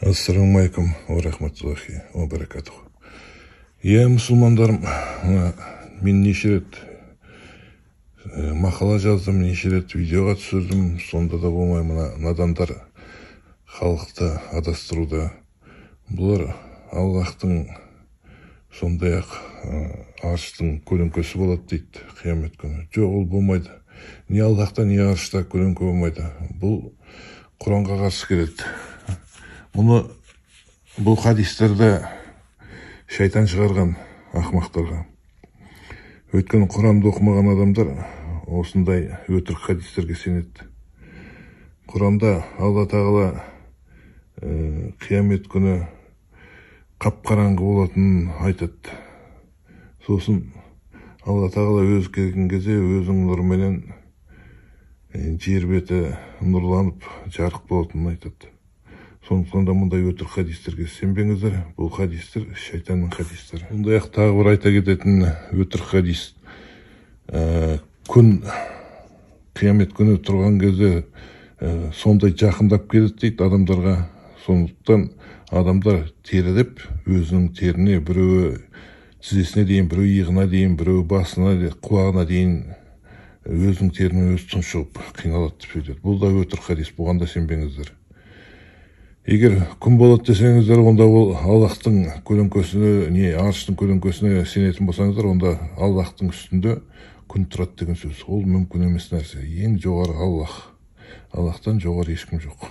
Ассаламу алейкум ва рахматуллахи ва баракатуху. Иә, мұсылмандарым, мен неше рет мақала жаздым, неше рет видеоға түсірдім. Сонда да болмай, мына надандар халықты адастыруда. Бұлар Аллахтың сондай-ақ арыштың көлеңкесі болады дейді қиямет күні. Жоқ, ол болмайды. Не Аллахта, не арышта көлеңке болмайды. Бұл Құранға қарсы келеді. Бұл хадистерді шайтан шығарған ақмақтарға. Өйткені Құранды оқымаған адамдар осындай өтірік хадистерге сенеді. Құранда Алла тағала қиямет күні қап-қараңғы болатынын айтады. Сосын Алла тағала өзі келген кезде өзінің нұрменен жер беті нұрланып жарық болатынын айтады. Сондықтан да мұндай өтірік хадистерге сенбеңіздер. Бұл хадистер шайтанның хадистері. Сондай-ақ тағы бір айта кететін өтірік хадис. Күн қиямет күні тұрған кезде сондай жақындап келеді дейді адамдарға. Сондықтан адамдар теріліп, өзінің теріне біреуі тізесіне дейін, біреуі иығына дейін, біреуі басына, құлағына дейін өзінің теріне өзі тұншығып қиналады деп сөйтеді. Бұл да өтірік хадис, бұған да сенбеңіздер. Егер күн болады десеңіздер, онда ол Аллахтың көлеңкесіне, не арыштың көлеңкесіне сенетін болсаңыздар, онда Аллахтың үстінде күн тұрады деген сөз. Ол мүмкін емес нәрсе. Ең жоғары Аллах. Аллахтан жоғары ешкім жоқ.